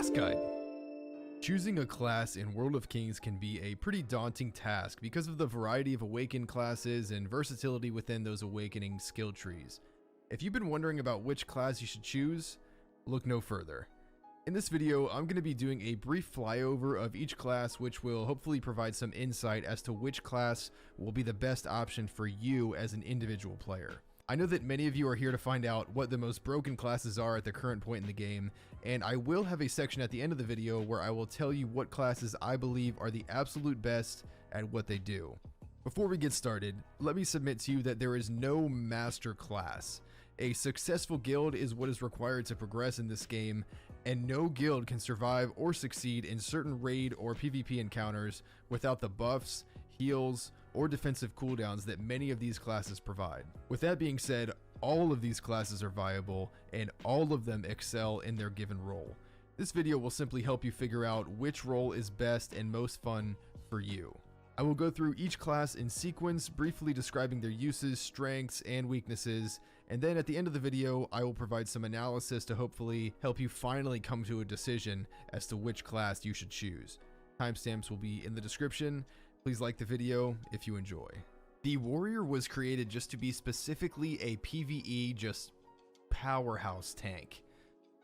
Class Guide. Choosing a class in World of Kings can be a pretty daunting task because of the variety of awakened classes and versatility within those awakening skill trees. If you've been wondering about which class you should choose, look no further. In this video, I'm going to be doing a brief flyover of each class, which will hopefully provide some insight as to which class will be the best option for you as an individual player. I know that many of you are here to find out what the most broken classes are at the current point in the game, and I will have a section at the end of the video where I will tell you what classes I believe are the absolute best at what they do. Before we get started, let me submit to you that there is no master class. A successful guild is what is required to progress in this game, and no guild can survive or succeed in certain raid or PvP encounters without the buffs, heals, or defensive cooldowns that many of these classes provide. With that being said, all of these classes are viable, and all of them excel in their given role. This video will simply help you figure out which role is best and most fun for you. I will go through each class in sequence, briefly describing their uses, strengths, and weaknesses, and then at the end of the video, I will provide some analysis to hopefully help you finally come to a decision as to which class you should choose. Timestamps will be in the description. Please like the video if you enjoy. The Warrior was created just to be specifically a PvE just powerhouse tank.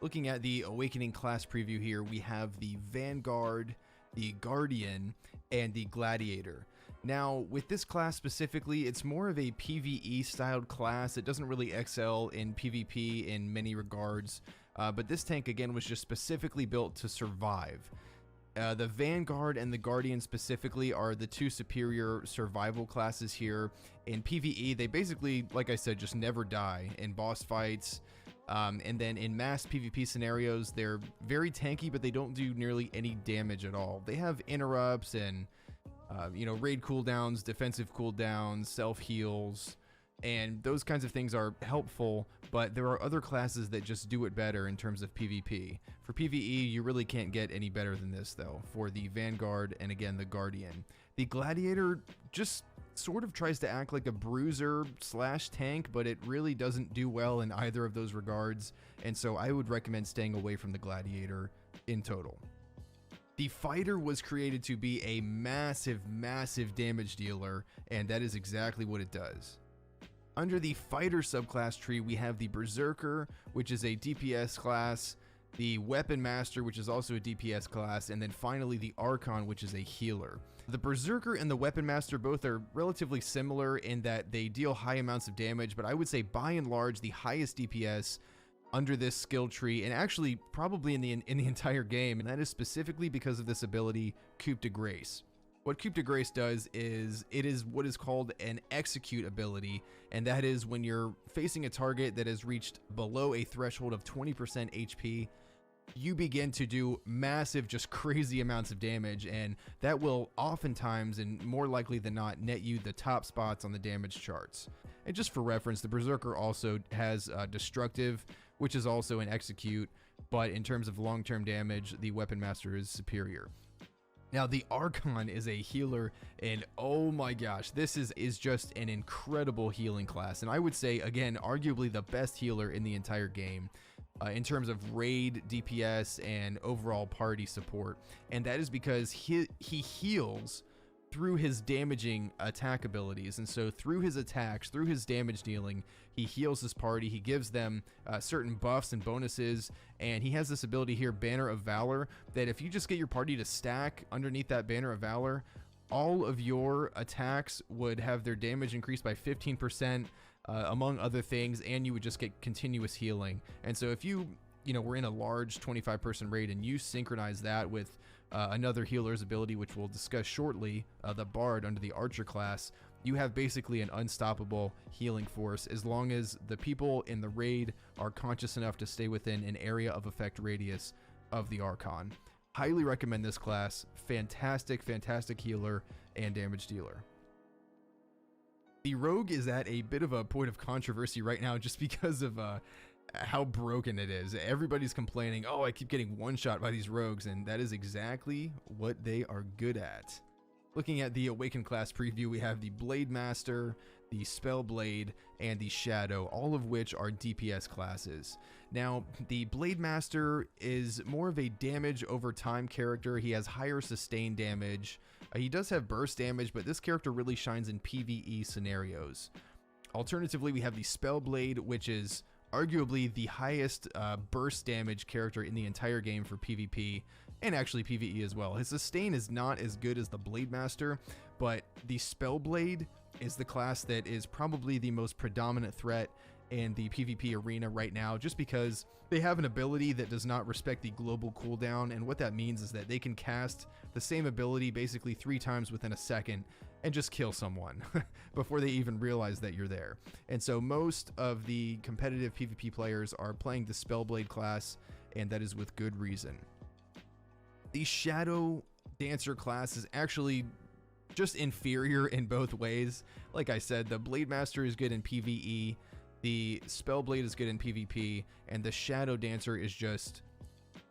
Looking at the Awakening class preview here, we have the Vanguard, the Guardian, and the Gladiator. Now, with this class specifically, it's more of a PvE styled class. It doesn't really excel in PvP in many regards, but this tank again was just specifically built to survive. The Vanguard and the Guardian specifically are the two superior survival classes here. In PvE, they basically, like I said, just never die in boss fights. And then in mass PvP scenarios, they're very tanky, but they don't do nearly any damage at all. They have interrupts and, raid cooldowns, defensive cooldowns, self-heals, and those kinds of things are helpful, but there are other classes that just do it better in terms of PvP. For PvE, you really can't get any better than this, though, for the Vanguard and, again, the Guardian. The Gladiator just sort of tries to act like a bruiser slash tank, but it really doesn't do well in either of those regards, and so I would recommend staying away from the Gladiator in total. The Fighter was created to be a massive, massive damage dealer, and that is exactly what it does. Under the Fighter subclass tree, we have the Berserker, which is a DPS class, the Weapon Master, which is also a DPS class, and then finally the Archon, which is a healer. The Berserker and the Weapon Master both are relatively similar in that they deal high amounts of damage, but I would say by and large the highest DPS under this skill tree, and actually probably in the entire game, and that is specifically because of this ability, Coup de Grace. What Coup de Grace does is, it is what is called an execute ability, and that is when you're facing a target that has reached below a threshold of 20% HP, you begin to do massive, just crazy amounts of damage, and that will oftentimes, and more likely than not, net you the top spots on the damage charts. And just for reference, the Berserker also has Destructive, which is also an execute, but in terms of long-term damage, the Weapon Master is superior. Now, the Archon is a healer, and oh my gosh, this is just an incredible healing class, and I would say, again, arguably the best healer in the entire game in terms of raid, DPS, and overall party support, and that is because he heals through his damaging attack abilities, and so through his attacks, through his damage dealing, he heals his party, he gives them certain buffs and bonuses, and he has this ability here, Banner of Valor, that if you just get your party to stack underneath that Banner of Valor, all of your attacks would have their damage increased by 15%, among other things, and you would just get continuous healing. And so if we're in a large 25-person raid and you synchronize that with another healer's ability, which we'll discuss shortly, the Bard under the Archer class, you have basically an unstoppable healing force as long as the people in the raid are conscious enough to stay within an area of effect radius of the Archon. Highly recommend this class. Fantastic, fantastic healer and damage dealer. The Rogue is at a bit of a point of controversy right now just because of how broken it is. Everybody's complaining, oh, I keep getting one-shot by these rogues, and that is exactly what they are good at. Looking at the Awakened class preview, we have the Blade Master, the Spellblade, and the Shadow, all of which are DPS classes. Now, the Blade Master is more of a damage over time character. He has higher sustain damage. He does have burst damage, but this character really shines in PvE scenarios. Alternatively, we have the Spellblade, which is arguably the highest burst damage character in the entire game for PvP, and actually PvE as well. His sustain is not as good as the Blade Master, but the Spellblade is the class that is probably the most predominant threat in the PvP arena right now, just because they have an ability that does not respect the global cooldown, and what that means is that they can cast the same ability basically 3 times within a second and just kill someone before they even realize that you're there. And so most of the competitive PvP players are playing the Spellblade class, and that is with good reason. The Shadow Dancer class is actually just inferior in both ways. Like I said, the Blade Master is good in PvE, the Spellblade is good in PvP, and the Shadow Dancer is just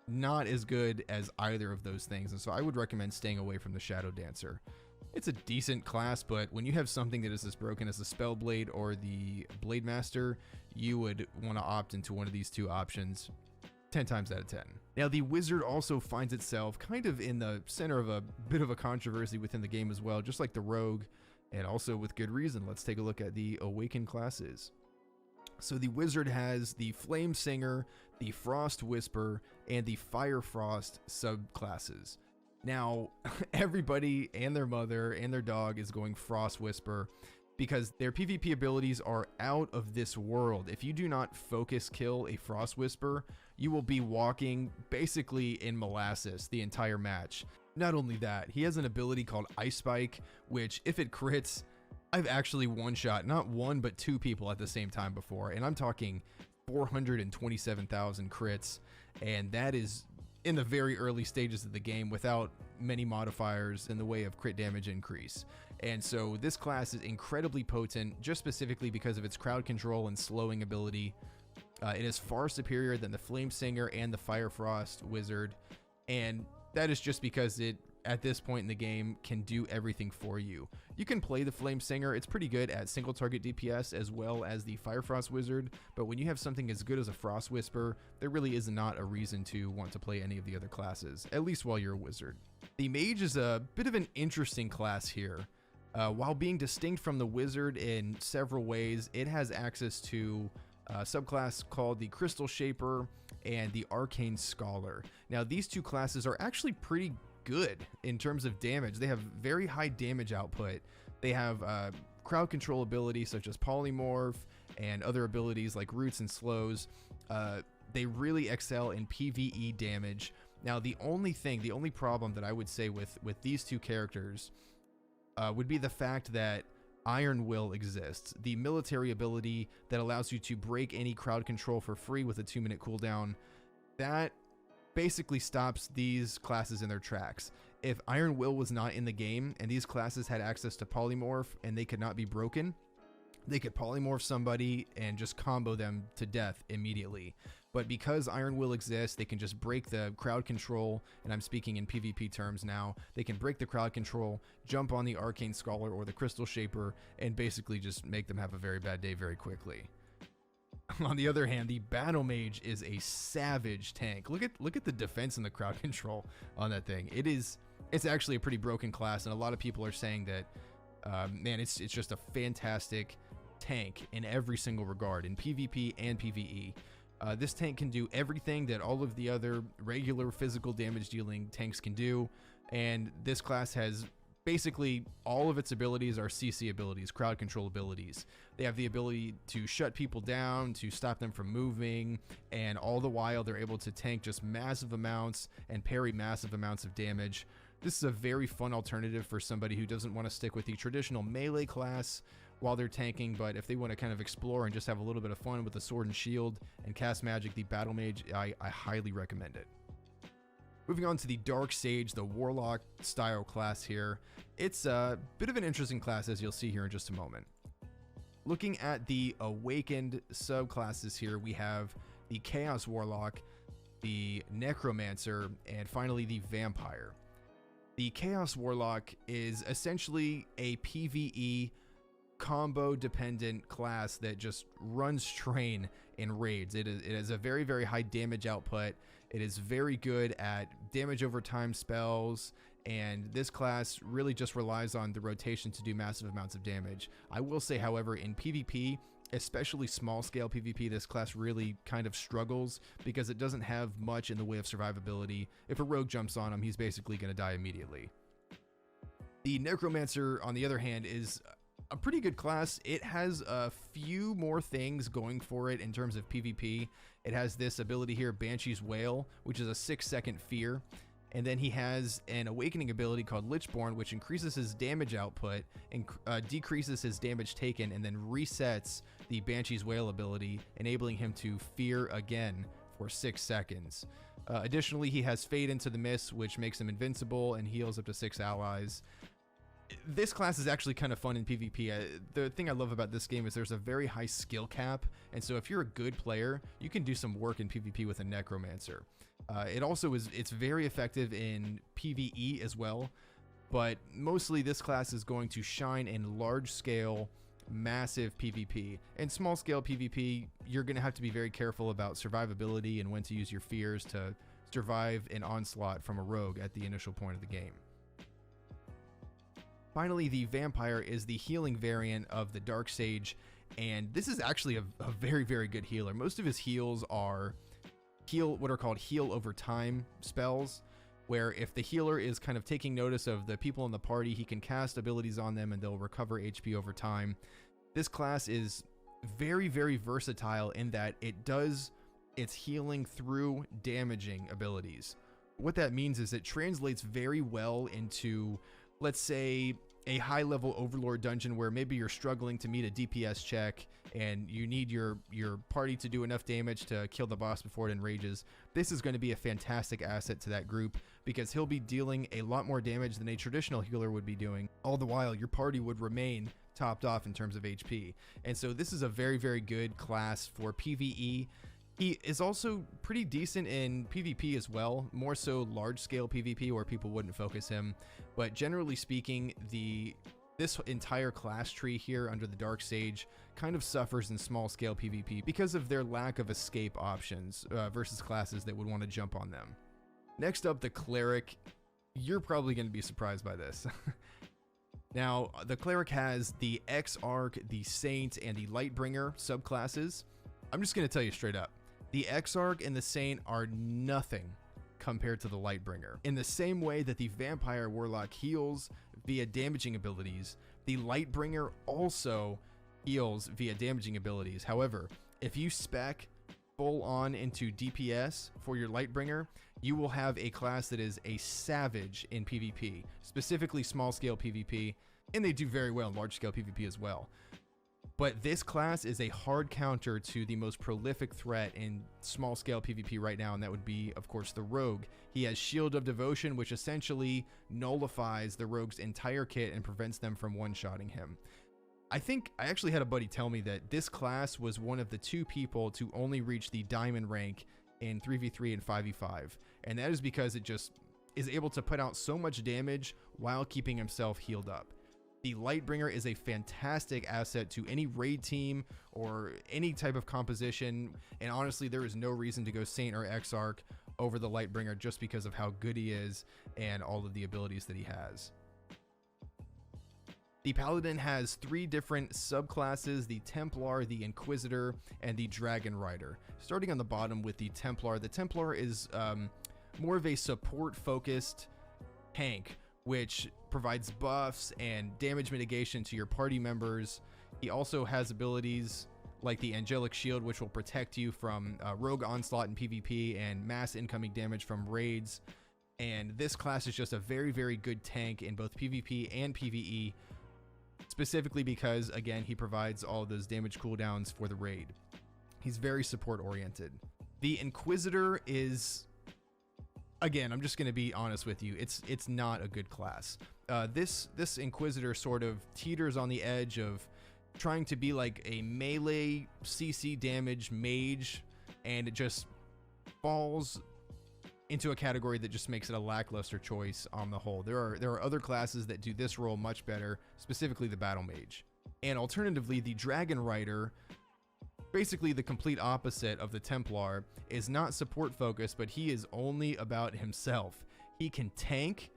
not as good as either of those things. And so I would recommend staying away from the Shadow Dancer. It's a decent class, but when you have something that is as broken as the Spellblade or the Blade Master, you would want to opt into one of these two options 10 times out of 10. Now, the Wizard also finds itself kind of in the center of a bit of a controversy within the game as well, just like the Rogue, and also with good reason. Let's take a look at the Awakened classes. So the Wizard has the Flame Singer, the Frost Whisper, and the Fire Frost subclasses. Now, everybody and their mother and their dog is going Frost Whisper because their PvP abilities are out of this world. If you do not focus kill a Frost Whisper, you will be walking basically in molasses the entire match. Not only that, he has an ability called Ice Spike, which if it crits, I've actually one-shot not one but 2 people at the same time before, and I'm talking 427,000 crits, and that is in the very early stages of the game without many modifiers in the way of crit damage increase. And so this class is incredibly potent just specifically because of its crowd control and slowing ability. It is far superior than the Flame Singer and the Fire Frost Wizard, and that is just because it, at this point in the game, can do everything for you. You can play the Flame Singer, it's pretty good at single target DPS as well as the Fire Frost Wizard, but when you have something as good as a Frost Whisper, there really is not a reason to want to play any of the other classes, at least while you're a Wizard. The Mage is a bit of an interesting class here. While being distinct from the Wizard in several ways, it has access to a subclass called the Crystal Shaper and the Arcane Scholar. Now, these two classes are actually pretty good in terms of damage. They have very high damage output. They have crowd control abilities such as Polymorph and other abilities like Roots and Slows. They really excel in PvE damage. Now, the only problem that I would say with these two characters would be the fact that Iron Will exists, the military ability that allows you to break any crowd control for free with a 2-minute cooldown. That basically stops these classes in their tracks. If Iron Will was not in the game and these classes had access to Polymorph and they could not be broken, they could Polymorph somebody and just combo them to death immediately. But because Iron Will exists, they can just break the crowd control, and I'm speaking in PvP terms now. They can break the crowd control, jump on the Arcane Scholar or the Crystal Shaper, and basically just make them have a very bad day very quickly. On the other hand, the Battle Mage is a savage tank. Look at the defense and the crowd control on that thing. It's actually a pretty broken class, and a lot of people are saying that man, it's just a fantastic tank in every single regard, in PvP and PvE. This tank can do everything that all of the other regular physical damage dealing tanks can do, and this class has basically all of its abilities are CC abilities, crowd control abilities. They have the ability to shut people down, to stop them from moving, and all the while they're able to tank just massive amounts and parry massive amounts of damage. This is a very fun alternative for somebody who doesn't want to stick with the traditional melee class while they're tanking, but if they want to kind of explore and just have a little bit of fun with the sword and shield and cast magic, the Battle Mage, I highly recommend it. Moving on to the Dark Sage, the Warlock style class here. It's a bit of an interesting class, as you'll see here in just a moment. Looking at the Awakened subclasses here, we have the Chaos Warlock, the Necromancer, and finally the Vampire. The Chaos Warlock is essentially a PvE combo dependent class that just runs train in raids. It is a very, very high damage output. It is very good at damage over time spells, and this class really just relies on the rotation to do massive amounts of damage. I will say, however, in PvP, especially small scale PvP, this class really kind of struggles because it doesn't have much in the way of survivability. If a rogue jumps on him, he's basically going to die immediately. The Necromancer, on the other hand, is a pretty good class. It has a few more things going for it in terms of PvP. It has this ability here, Banshee's Wail, which is a 6-second fear. And then he has an awakening ability called Lichborn, which increases his damage output and decreases his damage taken, and then resets the Banshee's Wail ability, enabling him to fear again for 6 seconds. Additionally, he has Fade into the Mist, which makes him invincible and heals up to 6 allies. This class is actually kind of fun in PvP. The thing I love about this game is there's a very high skill cap, and so if you're a good player, you can do some work in PvP with a Necromancer. It's very effective in PvE as well, but mostly this class is going to shine in large scale, massive PvP. In small scale PvP, you're going to have to be very careful about survivability and when to use your fears to survive an onslaught from a rogue at the initial point of the game. Finally, the Vampire is the healing variant of the Dark Sage, and this is actually a very, very good healer. Most of his heals are what are called heal over time spells, where if the healer is kind of taking notice of the people in the party, he can cast abilities on them and they'll recover HP over time. This class is very, very versatile in that it does its healing through damaging abilities. What that means is it translates very well into, let's say, a high-level Overlord dungeon where maybe you're struggling to meet a DPS check and you need your party to do enough damage to kill the boss before it enrages. This is going to be a fantastic asset to that group because he'll be dealing a lot more damage than a traditional healer would be doing. All the while, your party would remain topped off in terms of HP. And so this is a very, very good class for PvE. He is also pretty decent in PvP as well, more so large-scale PvP where people wouldn't focus him. But generally speaking, this entire class tree here under the Dark Sage kind of suffers in small-scale PvP because of their lack of escape options versus classes that would want to jump on them. Next up, the Cleric. You're probably going to be surprised by this. Now, the Cleric has the Exarch, the Saint, and the Lightbringer subclasses. I'm just going to tell you straight up. The Exarch and the Saint are nothing compared to the Lightbringer. In the same way that the Vampire Warlock heals via damaging abilities, the Lightbringer also heals via damaging abilities. However, if you spec full on into DPS for your Lightbringer, you will have a class that is a savage in PvP, specifically small scale PvP, and they do very well in large scale PvP as well. But this class is a hard counter to the most prolific threat in small-scale PvP right now, and that would be, of course, the Rogue. He has Shield of Devotion, which essentially nullifies the Rogue's entire kit and prevents them from one-shotting him. I actually had a buddy tell me that this class was one of the 2 people to only reach the Diamond rank in 3v3 and 5v5, and that is because it just is able to put out so much damage while keeping himself healed up. The Lightbringer is a fantastic asset to any raid team or any type of composition, and honestly, there is no reason to go Saint or Exarch over the Lightbringer just because of how good he is and all of the abilities that he has. The Paladin has 3 different subclasses: the Templar, the Inquisitor, and the Dragon Rider. Starting on the bottom with the Templar is more of a support-focused tank, which provides buffs and damage mitigation to your party members. He also has abilities like the Angelic Shield, which will protect you from rogue onslaught in PvP and mass incoming damage from raids. And this class is just a very, very good tank in both PvP and PvE, specifically because, again, he provides all of those damage cooldowns for the raid. He's very support oriented. The Inquisitor is, again, I'm just going to be honest with you, it's not a good class. This Inquisitor sort of teeters on the edge of trying to be like a melee CC damage mage, and it just falls into a category that just makes it a lackluster choice on the whole. There are other classes that do this role much better, specifically the Battle Mage. And alternatively, the Dragon Rider, basically the complete opposite of the Templar, is not support focused, but he is only about himself. He can tank,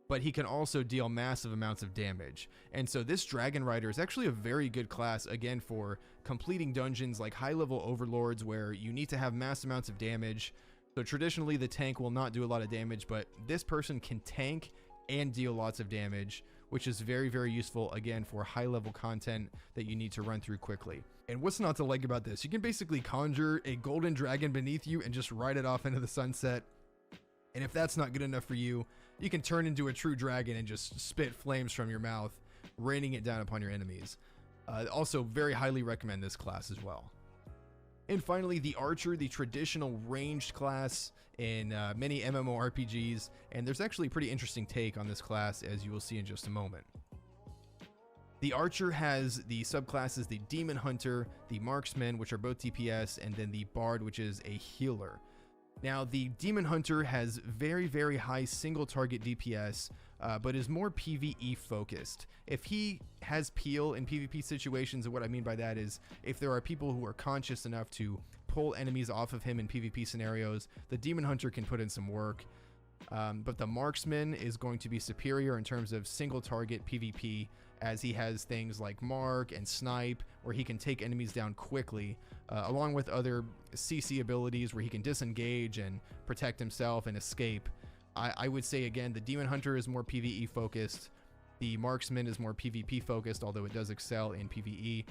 but he can also deal massive amounts of damage. And so this Dragon Rider is actually a very good class, again, for completing dungeons like high-level overlords where you need to have mass amounts of damage. So traditionally, the tank will not do a lot of damage, but this person can tank and deal lots of damage, which is very, very useful, again, for high-level content that you need to run through quickly. And what's not to like about this? You can basically conjure a golden dragon beneath you and just ride it off into the sunset. And if that's not good enough for you, you can turn into a true dragon and just spit flames from your mouth, raining it down upon your enemies. Also, very highly recommend this class as well. And finally, the Archer, the traditional ranged class in many MMORPGs. And there's actually a pretty interesting take on this class, as you will see in just a moment. The Archer has the subclasses, the Demon Hunter, the Marksman, which are both DPS, and then the Bard, which is a healer. Now, the Demon Hunter has very, very high single target DPS, but is more PvE focused. If he has peel in PvP situations, and what I mean by that is if there are people who are conscious enough to pull enemies off of him in PvP scenarios, the Demon Hunter can put in some work. But the Marksman is going to be superior in terms of single target PvP, as he has things like Mark and Snipe, where he can take enemies down quickly, along with other CC abilities where he can disengage and protect himself and escape. I would say, again, the Demon Hunter is more PvE focused. The Marksman is more PvP focused, although it does excel in PvE.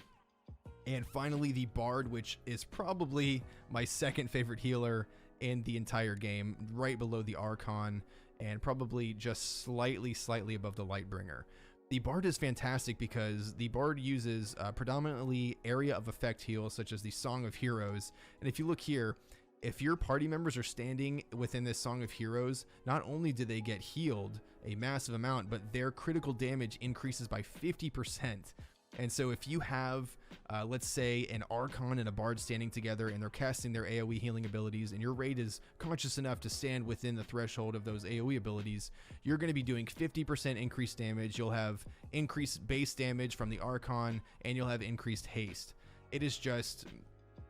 And finally, the Bard, which is probably my second favorite healer in the entire game, right below the Archon, and probably just slightly above the Lightbringer. The Bard is fantastic because the Bard uses predominantly area of effect heals, such as the Song of Heroes. And if you look here, if your party members are standing within this Song of Heroes, not only do they get healed a massive amount, but their critical damage increases by 50%. And so if you have, let's say, an Archon and a Bard standing together and they're casting their AoE healing abilities, and your raid is conscious enough to stand within the threshold of those AoE abilities, you're going to be doing 50% increased damage. You'll have increased base damage from the Archon, and you'll have increased haste. It is just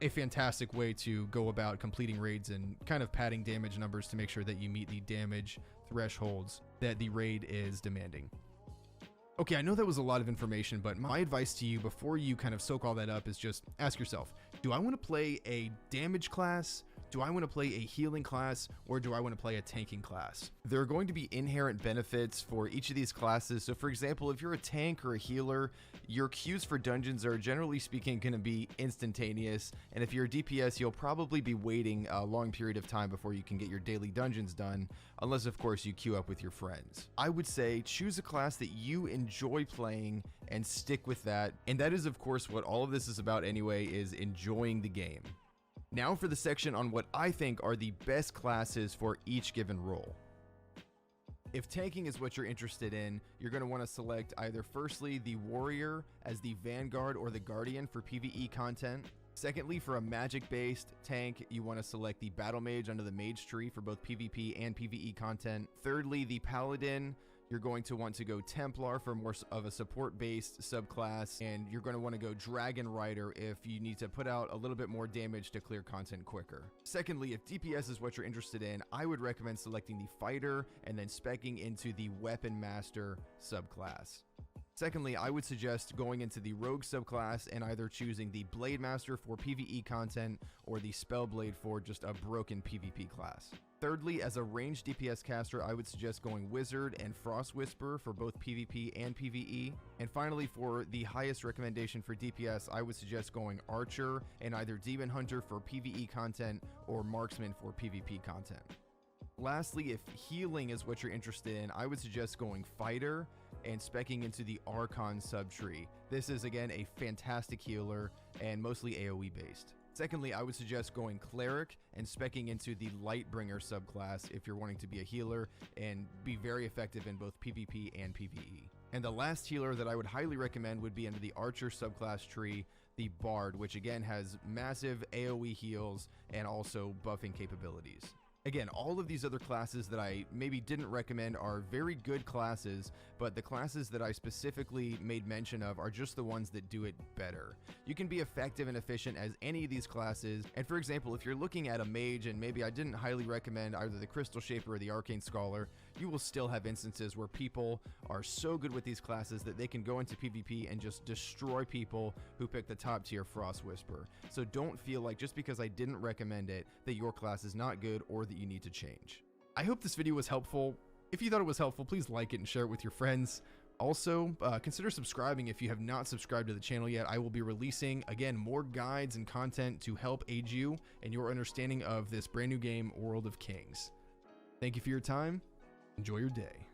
a fantastic way to go about completing raids and kind of padding damage numbers to make sure that you meet the damage thresholds that the raid is demanding. Okay, I know that was a lot of information, but my advice to you before you kind of soak all that up is just ask yourself, do I want to play a damage class? Do I want to play a healing class, or do I want to play a tanking class? There are going to be inherent benefits for each of these classes. So for example, if you're a tank or a healer, your queues for dungeons are generally speaking going to be instantaneous. And if you're a DPS, you'll probably be waiting a long period of time before you can get your daily dungeons done, unless of course you queue up with your friends. I would say choose a class that you enjoy playing and stick with that. And that is of course what all of this is about anyway, is enjoying the game. Now for the section on what I think are the best classes for each given role. If tanking is what you're interested in, you're going to want to select either firstly the Warrior as the Vanguard or the Guardian for PvE content. Secondly, for a magic-based tank, you want to select the Battle Mage under the Mage tree for both PvP and PvE content. Thirdly, the Paladin. You're going to want to go Templar for more of a support-based subclass, and you're going to want to go Dragon Rider if you need to put out a little bit more damage to clear content quicker. Secondly, if DPS is what you're interested in, I would recommend selecting the Fighter and then speccing into the Weapon Master subclass. Secondly, I would suggest going into the Rogue subclass and either choosing the Blade Master for PvE content or the Spellblade for just a broken PvP class. Thirdly, as a ranged DPS caster, I would suggest going Wizard and Frost Whisperer for both PvP and PvE. And finally, for the highest recommendation for DPS, I would suggest going Archer and either Demon Hunter for PvE content or Marksman for PvP content. Lastly, if healing is what you're interested in, I would suggest going Fighter and speccing into the Archon subtree. This is again a fantastic healer and mostly AoE based. Secondly, I would suggest going Cleric and speccing into the Lightbringer subclass if you're wanting to be a healer and be very effective in both PvP and PvE. And the last healer that I would highly recommend would be under the Archer subclass tree, the Bard, which again has massive AoE heals and also buffing capabilities. Again, all of these other classes that I maybe didn't recommend are very good classes, but the classes that I specifically made mention of are just the ones that do it better. You can be effective and efficient as any of these classes, and for example, if you're looking at a mage and maybe I didn't highly recommend either the Crystal Shaper or the Arcane Scholar, you will still have instances where people are so good with these classes that they can go into PvP and just destroy people who pick the top tier Frost Whisper. So don't feel like just because I didn't recommend it that your class is not good or that you need to change. I hope this video was helpful. If you thought it was helpful, please like it and share it with your friends. Also, consider subscribing if you have not subscribed to the channel yet. I will be releasing, again, more guides and content to help aid you in your understanding of this brand new game, World of Kings. Thank you for your time. Enjoy your day.